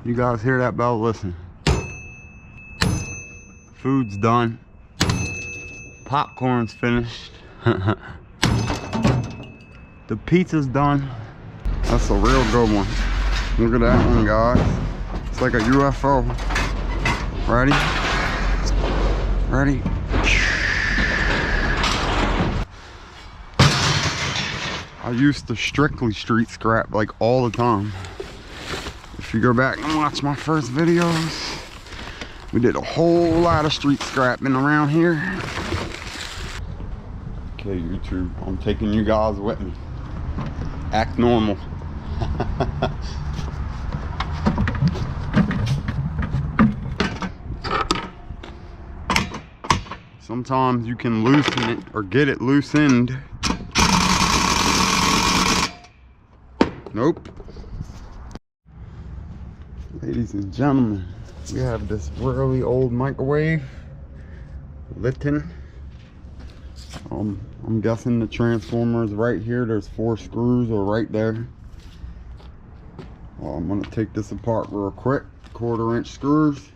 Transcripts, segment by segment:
You guys hear that bell? Listen. Food's done. Popcorn's finished. The pizza's done. That's a real good one. Look at that one, guys. It's like a UFO. Ready? Ready? I used to strictly street scrap like all the time. If you go back and watch my first videos, we did a whole lot of street scrapping around here. Okay, YouTube, I'm taking you guys with me. Act normal. Sometimes you can loosen it or get it loosened. Nope. Ladies and gentlemen, we have this really old microwave. Litton. I'm guessing the transformer is right here. There's 4 screws or right there. I'm gonna take this apart real quick. 1/4-inch screws.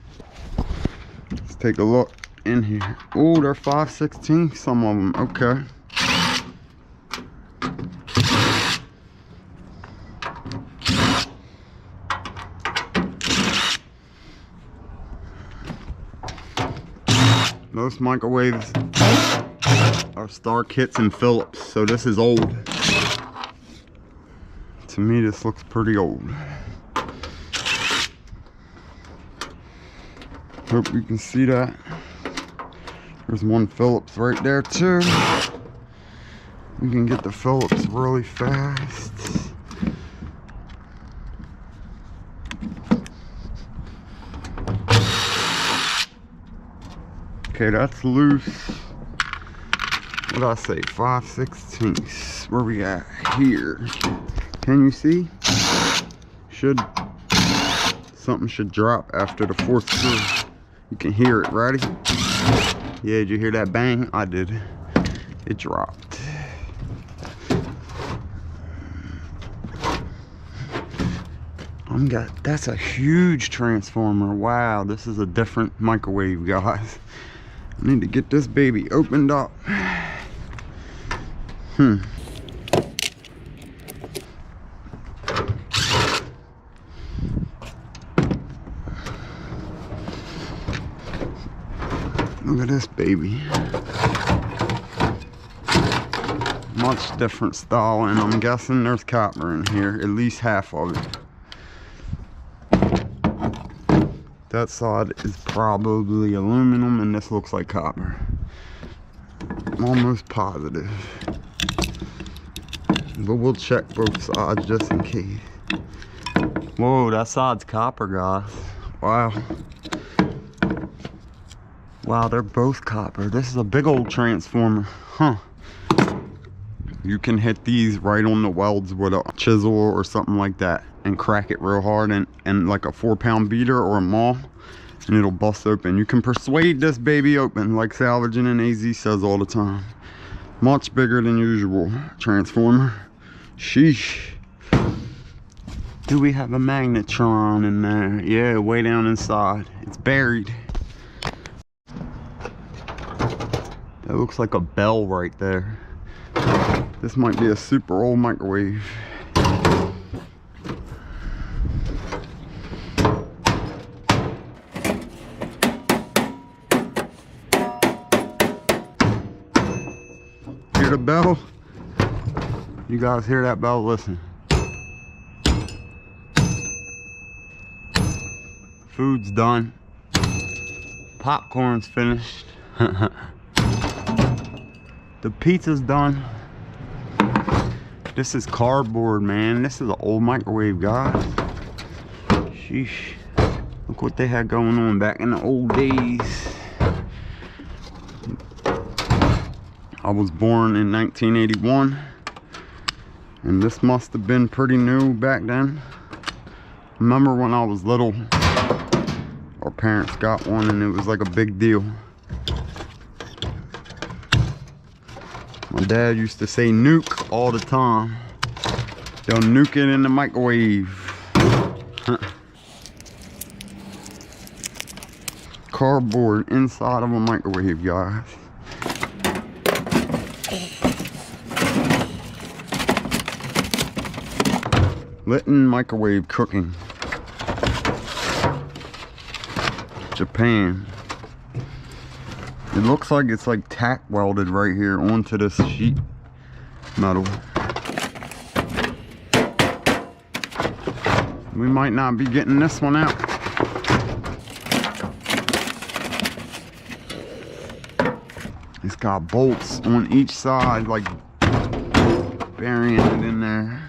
Let's take a look in here. Oh, they're 5/16, some of them. Okay. Most microwaves are Star Kits and Phillips, so this is old. To me, this looks pretty old. Hope you can see that. There's one Phillips right there too. We can get the Phillips really fast. Okay, that's loose. What did I say? 5/16. Where we at? Here. Can you see? Something should drop after the 4th screw. You can hear it. Ready? Yeah, did you hear that bang? I did. It dropped. That's a huge transformer. Wow, this is a different microwave, guys. I need to get this baby opened up. Look at this baby. Much different style, and I'm guessing there's copper in here, at least half of it. That side is probably aluminum, and this looks like copper. I'm almost positive. But we'll check both sides just in case. Whoa, that side's copper, guys. Wow. Wow, they're both copper. This is a big old transformer. Huh. You can hit these right on the welds with a chisel or something like that and crack it real hard and like a 4-pound beater or a maul, and it'll bust open. You can persuade this baby open like Salvaging and AZ says all the time. Much bigger than usual transformer. Sheesh. Do we have a magnetron in there? Yeah, way down inside. It's buried. That looks like a bell right there. This might be a super old microwave. Hear the bell? You guys hear that bell? Listen. Food's done. Popcorn's finished. The pizza's done. This is cardboard, man. This is an old microwave, guys. Sheesh. Look what they had going on back in the old days. I was born in 1981, and this must have been pretty new back then. Remember when I was little, our parents got one and it was like a big deal. My dad used to say nuke all the time. They'll nuke it in the microwave. cardboard inside of a microwave, guys. Lytton microwave cooking. Japan. It looks like it's like tack welded right here onto this sheet metal. We might not be getting this one out. It's got bolts on each side, like burying it in there.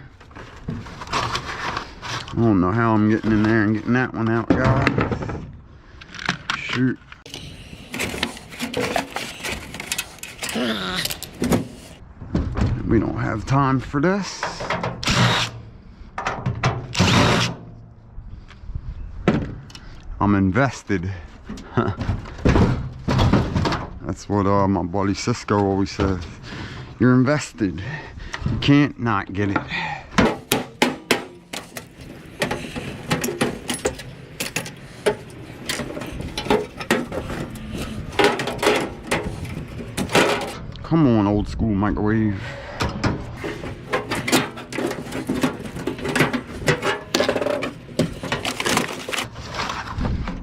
I don't know how I'm getting in there and getting that one out, guys. Shoot. We don't have time for this. I'm invested. That's what my buddy Cisco always says. You're invested. You can't not get it. Come on, old school microwave.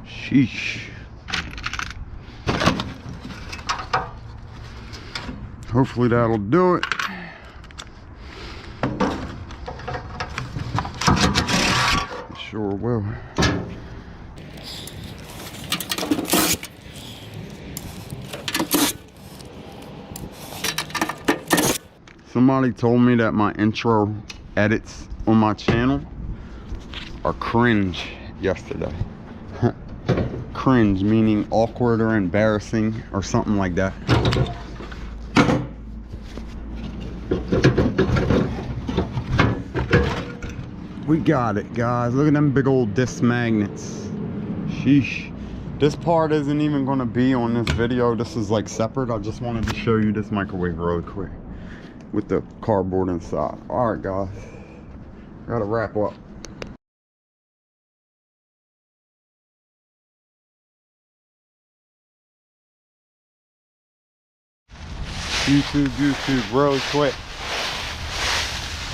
Sheesh. Hopefully that'll do it. It sure will. Somebody told me that my intro edits on my channel are cringe yesterday. Cringe meaning awkward or embarrassing or something like that. We got it, guys. Look at them big old disc magnets. Sheesh. This part isn't even going to be on this video. This is like separate. I just wanted to show you this microwave real quick with the cardboard inside. All right, guys. Gotta wrap up. YouTube, really quick.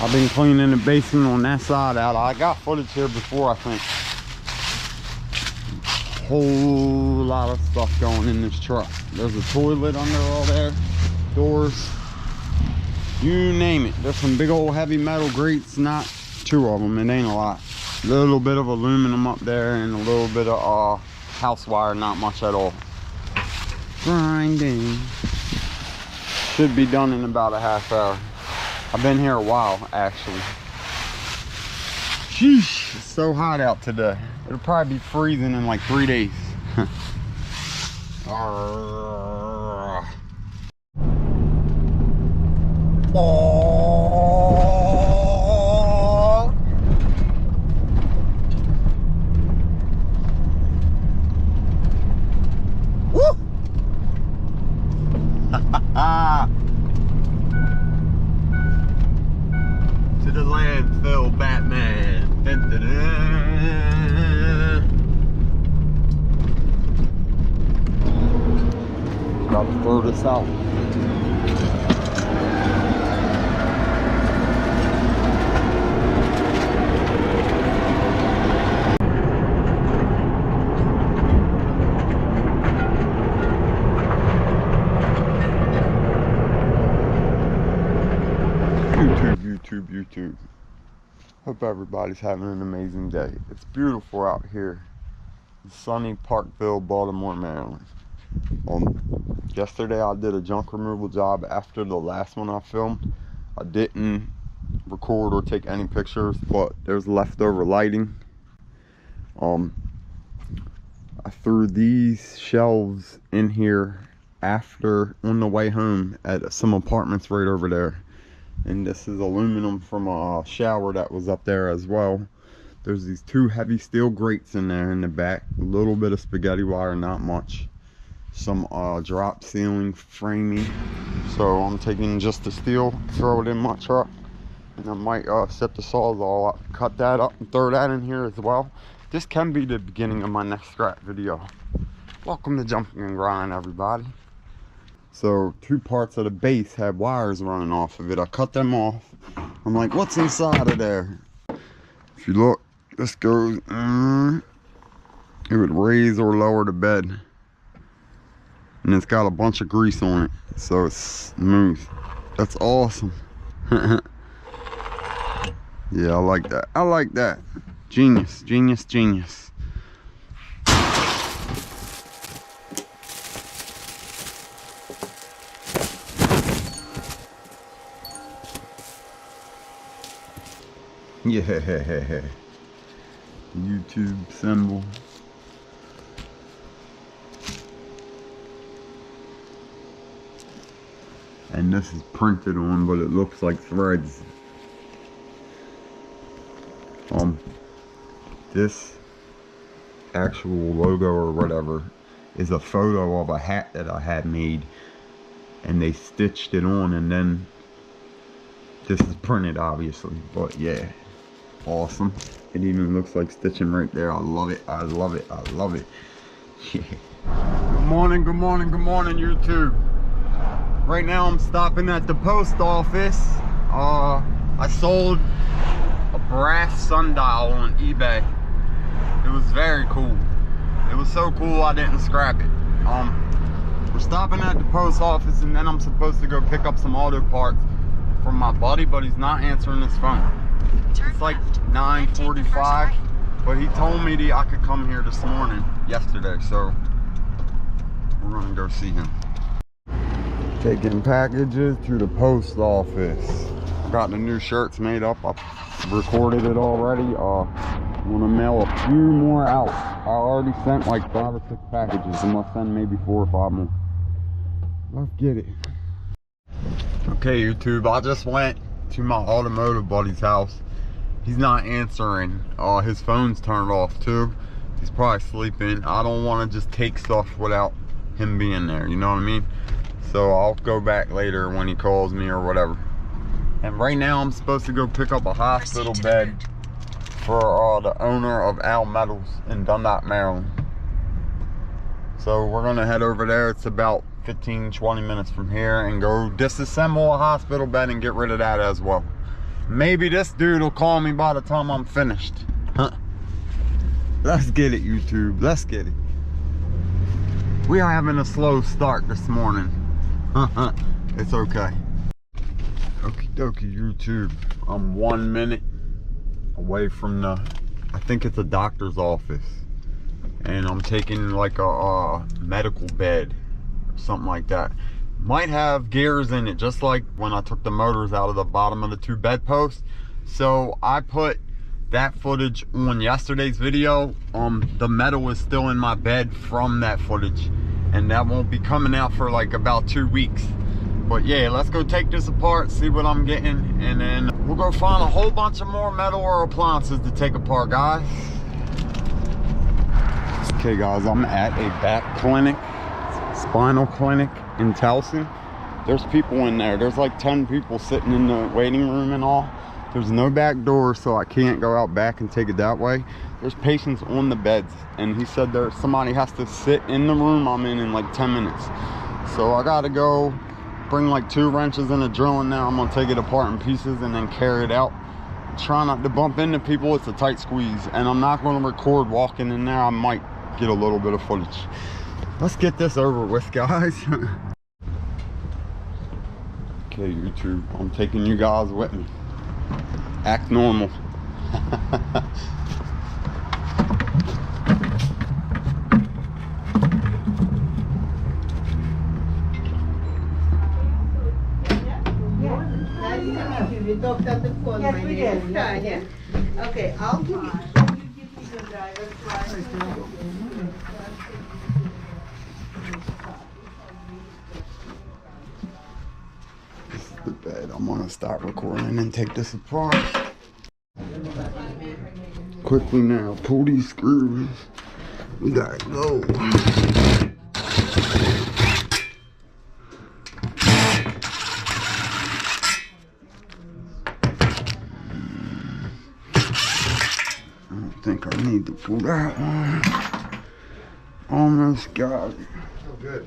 I've been cleaning the basement on that side out. I got footage here before, I think. Whole lot of stuff going in this truck. There's a toilet under all there, doors, you name it. There's some big old heavy metal grates, not two of them, it ain't a lot. A little bit of aluminum up there and a little bit of house wire, not much at all. Grinding. Should be done in about a half hour. I've been here a while, actually. Sheesh, it's so hot out today. It'll probably be freezing in like 3 days. Oh. Woo! To the landfill, Batman. Dun, dun, dun. About to throw this out. YouTube. Hope everybody's having an amazing day. It's beautiful out here in sunny Parkville, Baltimore, Maryland. Yesterday I did a junk removal job after the last one I filmed. I didn't record or take any pictures, but there's leftover lighting. I threw these shelves in here after on the way home at some apartments right over there. And this is aluminum from a shower that was up there as well. There's these two heavy steel grates in there in the back. A little bit of spaghetti wire, not much. Some drop ceiling framing. So I'm taking just the steel, throw it in my truck. And I might set the sawzall up, cut that up and throw that in here as well. This can be the beginning of my next scrap video. Welcome to Jumping and Grind, everybody. So 2 parts of the base had wires running off of it. I cut them off. I'm like, what's inside of there? If you look, this goes, it would raise or lower the bed. And it's got a bunch of grease on it, so it's smooth. That's awesome. Yeah, I like that. I like that. Genius, genius, genius. Yeah, YouTube symbol. And this is printed on, but it looks like threads. This actual logo or whatever is a photo of a hat that I had made, and they stitched it on, and then this is printed, obviously. But yeah, awesome. It even looks like stitching right there. I love it. I love it. I love it. Yeah. Good morning, good morning, good morning, YouTube. Right now I'm stopping at the post office. I sold a brass sundial on eBay. It was very cool. It was so cool I didn't scrap it. We're stopping at the post office, and then I'm supposed to go pick up some auto parts from my buddy, but he's not answering his phone. It's like 9:45, but he told me I could come here this morning, yesterday, so we're gonna go see him. Taking packages to the post office. Got the new shirts made up. I recorded it already. I'm gonna mail a few more out. I already sent like 5 or 6 packages. I'm gonna send maybe 4 or 5 more. Let's get it. Okay, YouTube, I just went to my automotive buddy's house. He's not answering. His phone's turned off too. He's probably sleeping. I don't want to just take stuff without him being there, you know what I mean? So I'll go back later when he calls me or whatever. And right now I'm supposed to go pick up a hospital bed for the owner of Al Metals in Dundalk, Maryland. So we're gonna head over there. It's about 15-20 minutes from here, and go disassemble a hospital bed and get rid of that as well. Maybe this dude will call me by the time I'm finished. Huh? Let's get it, YouTube. Let's get it. We are having a slow start this morning. It's okay. Okie dokie, YouTube. I'm 1 minute away from the, I think it's a doctor's office, and I'm taking like a medical bed or something like that. Might have gears in it, just like when I took the motors out of the bottom of the 2 bedposts. So I put that footage on yesterday's video. The metal is still in my bed from that footage, and that won't be coming out for like about 2 weeks. But yeah, let's go take this apart, see what I'm getting, and then we'll go find a whole bunch of more metal or appliances to take apart, guys. Okay guys, I'm at a back clinic, spinal clinic in Towson. There's people in there. There's like 10 people sitting in the waiting room and all. There's no back door, so I can't go out back and take it that way. There's patients on the beds, and he said there's somebody has to sit in the room I'm in like 10 minutes. So I gotta go bring like 2 wrenches and a drill in there. I'm gonna take it apart in pieces and then carry it out. Try not to bump into people. It's a tight squeeze, and I'm not gonna record walking in there. I might get a little bit of footage. Let's get this over with, guys. Okay, YouTube, I'm taking you guys with me. Act normal. We talked on the phone. Yes, we did. Yeah. Okay, I'll give you. The driver's license. This is the bed. I'm gonna start recording and take this apart. Quickly now, pull these screws. We gotta go. I don't think I need to pull that one. Almost got it. Oh, good.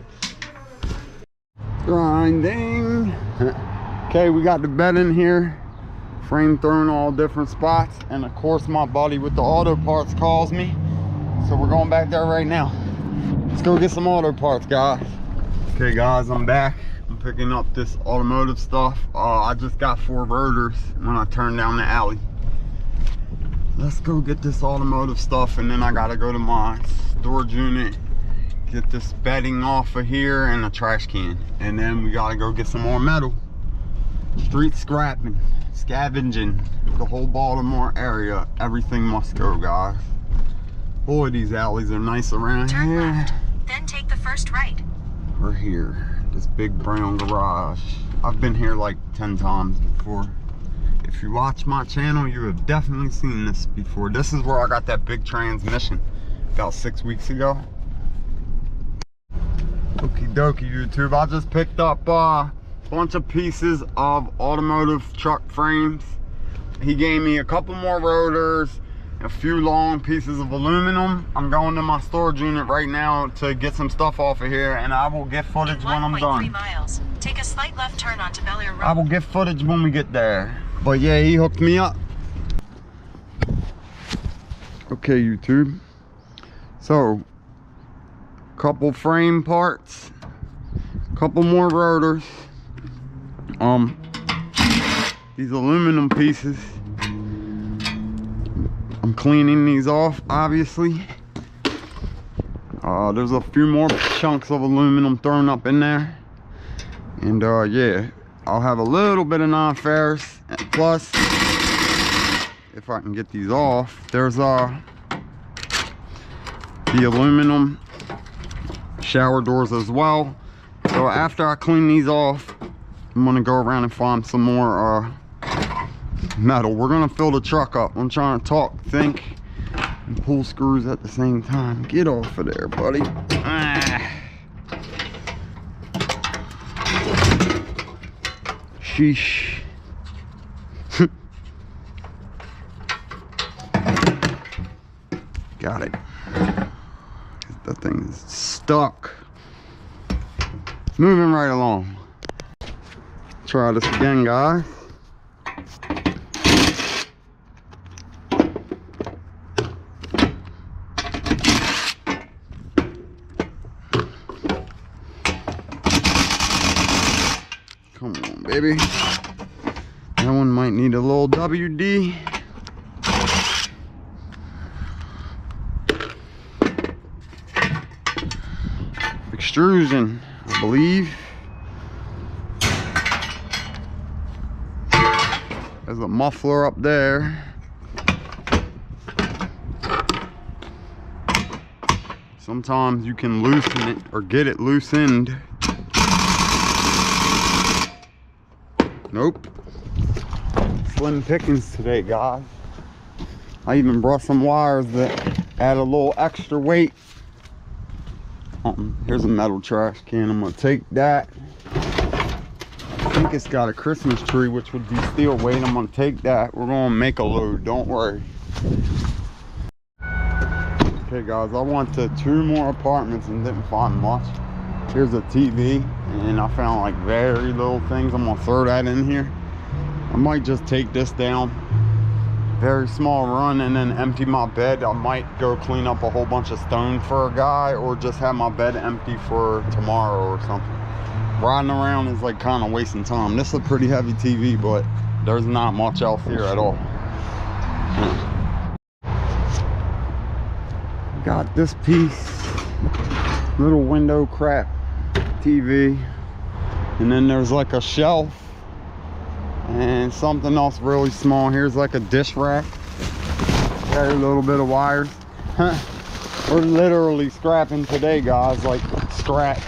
Grinding. Okay, we got the bed in here. Frame thrown all different spots. And of course my buddy with the auto parts calls me. So we're going back there right now. Let's go get some auto parts, guys. Okay guys, I'm back. I'm picking up this automotive stuff. I just got 4 rotors when I turned down the alley. Let's go get this automotive stuff, and then I gotta go to my storage unit, get this bedding off of here and a trash can, and then we gotta go get some more metal. Street scrapping, scavenging, the whole Baltimore area. Everything must go, guys. Boy, these alleys are nice around Turn here. left, then take the first right. We're here, this big brown garage. I've been here like 10 times before. If you watch my channel, you have definitely seen this before. This is where I got that big transmission about 6 weeks ago. Okie dokie, YouTube. I just picked up a bunch of pieces of automotive truck frames. He gave me a couple more rotors, a few long pieces of aluminum. I'm going to my storage unit right now to get some stuff off of here, and I will get footage when I'm done. 1.3 miles. Take a slight left turn onto Bel Air Road. I will get footage when we get there. But yeah, he hooked me up. Okay, YouTube. So, couple frame parts, couple more rotors. These aluminum pieces. I'm cleaning these off, obviously. There's a few more chunks of aluminum thrown up in there. And yeah, I'll have a little bit of non-ferrous. Plus, if I can get these off, there's the aluminum shower doors as well. So after I clean these off, I'm gonna go around and find some more metal. We're gonna fill the truck up. I'm trying to talk, think, and pull screws at the same time. Get off of there, buddy. Sheesh. Got it. That thing is stuck. Moving right along. Try this again, guys. Come on, baby. That one might need a little WD. Extrusion, I believe. There's a muffler up there. Sometimes you can loosen it or get it loosened. Nope. Slim pickings today, guys. I even brought some wires that add a little extra weight. Here's a metal trash can. I'm gonna take that. I think it's got a Christmas tree, which would be steel weight. I'm gonna take that. We're gonna make a load, don't worry. Okay guys, I went to 2 more apartments and didn't find much. Here's a TV, and I found like very little things. I'm gonna throw that in here. I might just take this down, very small run, and then empty my bed. I might go clean up a whole bunch of stone for a guy, or just have my bed empty for tomorrow or something. Riding around is like kind of wasting time. This is a pretty heavy TV, but there's not much else here at all. Got this piece, little window crap TV, and then there's like a shelf and something else really small. Here's like a dish rack. Got a little bit of wires. We're literally scrapping today, guys, like scraps.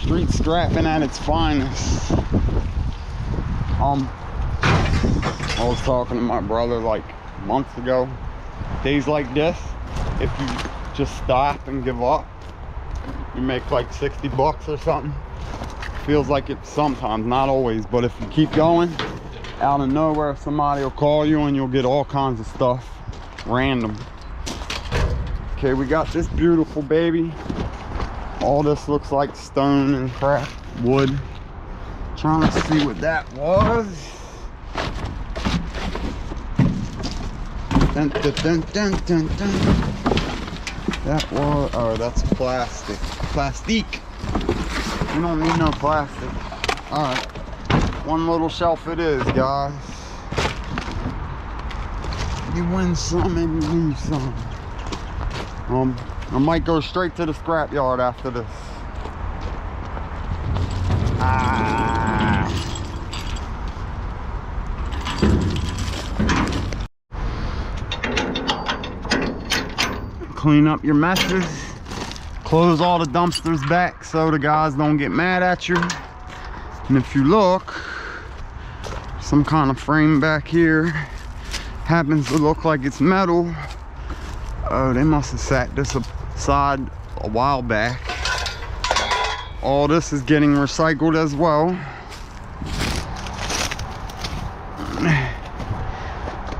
Street scrapping at its finest. I was talking to my brother like months ago. Days like this, if you just stop and give up, you make like 60 bucks or something. Feels like it sometimes, not always, but if you keep going, out of nowhere somebody will call you and you'll get all kinds of stuff random. Okay, we got this beautiful baby. All this looks like stone and crap, wood. Trying to see what that was. Dun, dun, dun, dun, dun, dun. That was, oh, that's plastic. Plastique. We don't need no plastic. Alright. One little shelf it is, guys. You win some and you lose some. I might go straight to the scrapyard after this. Clean up your messes. Close all the dumpsters back so the guys don't get mad at you. And if you look, some kind of frame back here happens to look like it's metal. Oh, they must have sat this aside a while back. All this is getting recycled as well.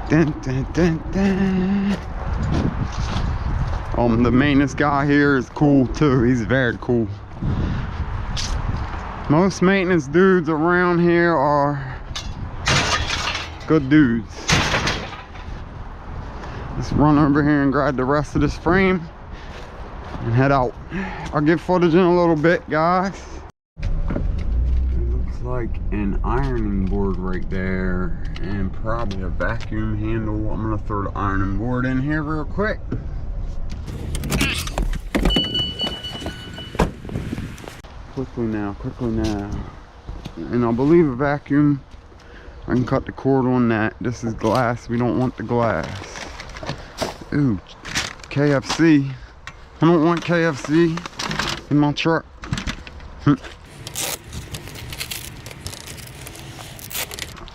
Dun, dun, dun, dun. The maintenance guy here is cool too. He's very cool. Most maintenance dudes around here are good dudes. Let's run over here and grab the rest of this frame and head out. I'll get footage in a little bit, guys. It looks like an ironing board right there and probably a vacuum handle. I'm gonna throw the ironing board in here real quick. Quickly now, quickly now. And I believe a vacuum. I can cut the cord on that. This is glass. We don't want the glass. Ooh, KFC. I don't want KFC in my truck.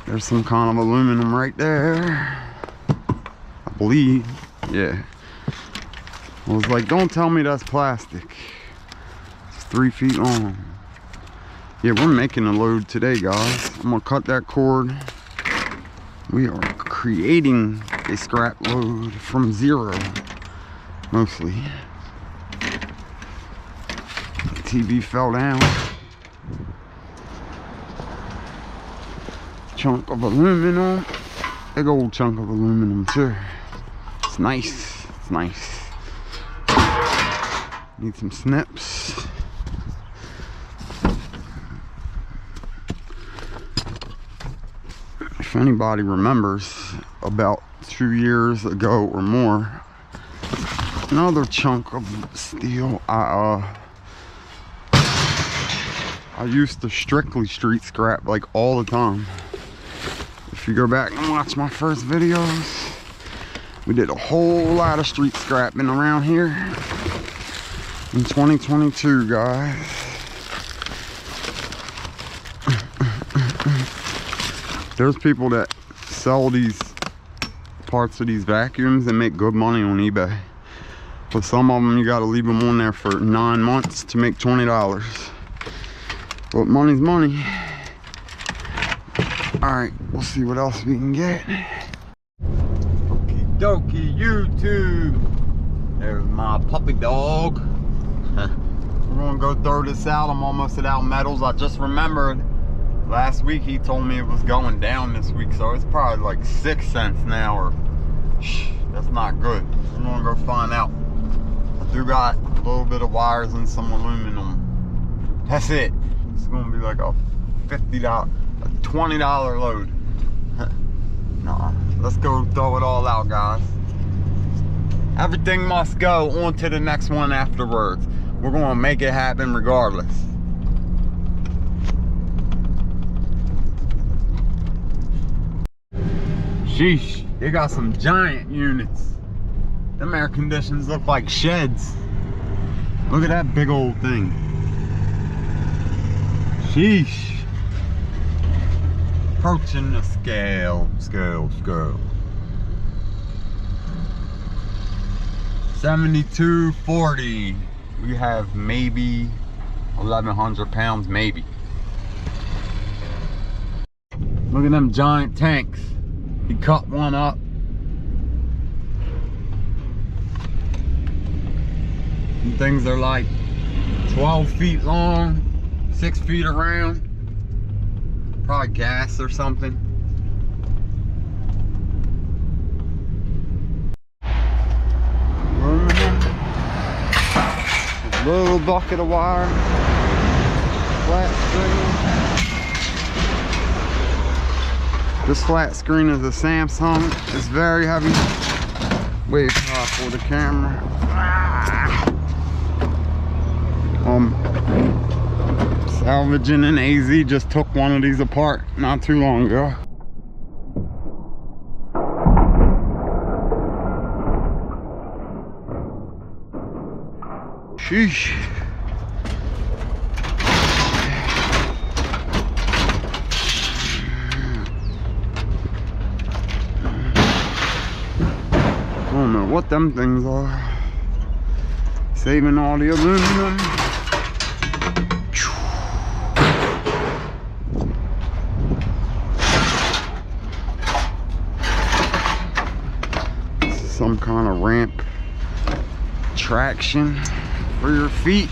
There's some kind of aluminum right there. I believe. Yeah. I was like, don't tell me that's plastic. It's 3 feet long. Yeah, we're making a load today, guys. I'm gonna cut that cord. We are creating a scrap load from zero, mostly. The TV fell down. Chunk of aluminum. Big old chunk of aluminum too. It's nice. It's nice. Need some snips. If anybody remembers, about 2 years ago or more, another chunk of steel. I used to strictly street scrap like all the time. If you go back and watch my first videos, we did a whole lot of street scrapping around here in 2022, guys. There's people that sell these parts of these vacuums and make good money on eBay. But some of them you gotta leave them on there for 9 months to make $20. But money's money. Alright, we'll see what else we can get. Okie dokie, YouTube. There's my puppy dog. We're gonna go throw this out. I'm almost at Out Metals. I just remembered last week he told me it was going down this week, so it's probably like 6 cents now, or that's not good. We're gonna go find out. I do got a little bit of wires and some aluminum. That's it. It's gonna be like a $50, a $20 load. Nah, let's go throw it all out, guys. Everything must go on to the next one afterwards. We're gonna make it happen regardless. Sheesh, they got some giant units. Them air conditions look like sheds. Look at that big old thing. Sheesh. Approaching the scale. 7240. We have maybe 1,100 pounds, maybe. Look at them giant tanks. He cut one up. And things are like 12 feet long, 6 feet around. Probably gas or something. A little bucket of wire, flat screen. This flat screen is a Samsung. It's very heavy. Way too high for the camera. Salvaging and AZ just took one of these apart not too long ago. Sheesh. I don't know what them things are. Saving all the aluminum. Some kind of ramp traction for your feet.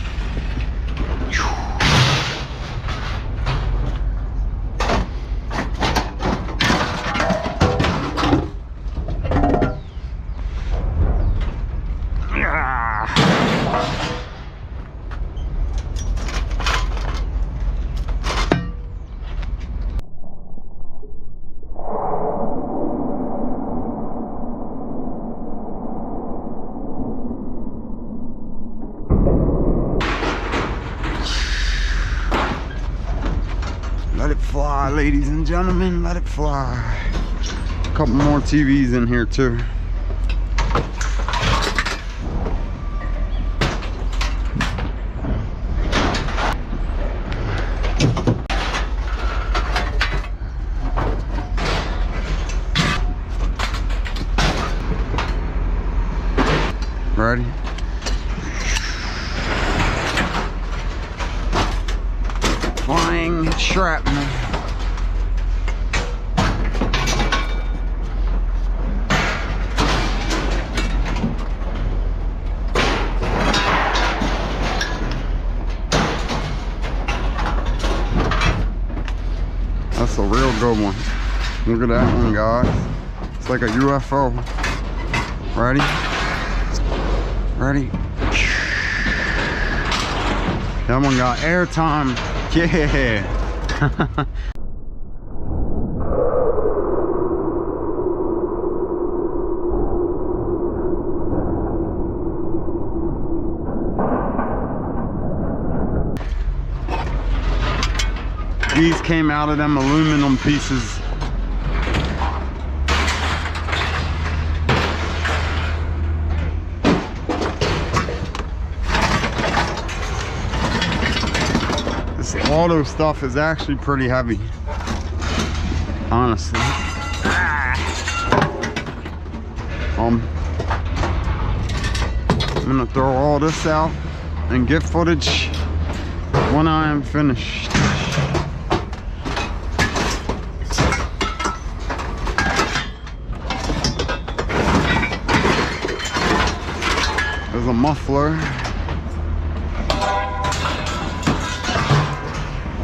Let it fly, ladies and gentlemen, let it fly. A couple more TVs in here too. Ready? Flying shrapnel. That's a real good one. Look at that one, guys. It's like a UFO. Ready? Ready? That one got airtime. Yeah. These came out of them aluminum pieces. Auto stuff is actually pretty heavy, honestly. I'm gonna throw all this out and get footage when I am finished. There's a muffler.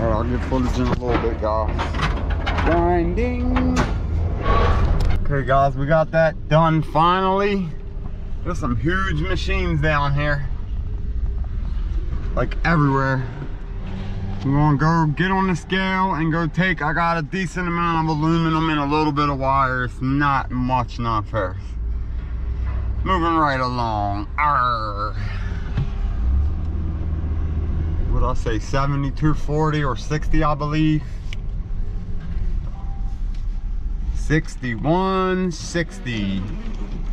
I'll get footage in a little bit, guys. Grinding. Okay, guys, we got that done finally. There's some huge machines down here, like everywhere. We're gonna go get on the scale and go take. I got a decent amount of aluminum and a little bit of wire. It's not much non-ferrous. Moving right along. Arr. What did I say, 7240 or 60, I believe. 6160.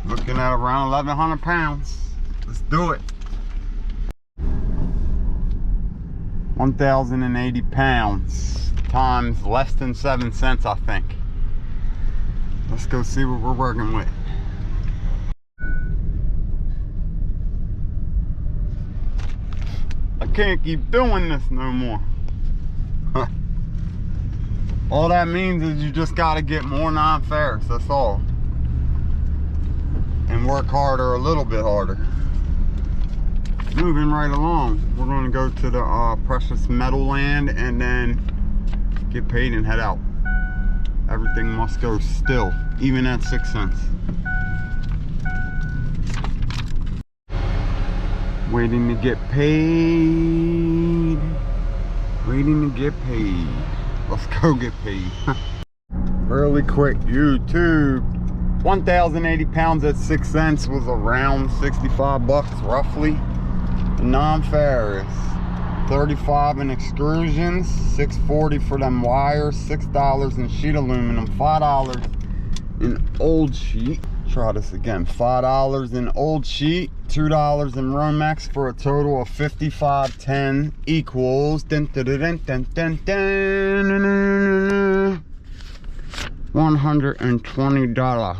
Looking at around 1,100 pounds. Let's do it. 1,080 pounds times less than 7 cents, I think. Let's go see what we're working with. I can't keep doing this no more. All that means is you just got to get more non-ferrous, that's all. And work harder, a little bit harder. moving right along. We're gonna go to the precious metal land and then get paid and head out. Everything must go still, even at 6 cents. Waiting to get paid. Waiting to get paid. Let's go get paid. Really quick, YouTube. 1,080 pounds at 6 cents was around 65 bucks roughly. The non-ferrous. 35 in extrusions, $6.40 for them wires, $6 in sheet aluminum, $5 in old sheet. Try this again. $5 in old sheet, $2 in Romex for a total of $55.10 equals $120.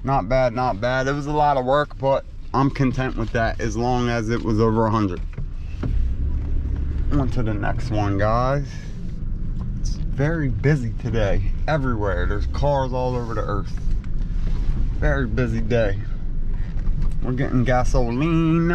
Not bad, not bad. It was a lot of work, but I'm content with that as long as it was over 100. On to the next one, guys. It's very busy today. Everywhere. There's cars all over the earth. Very busy day. We're getting gasoline.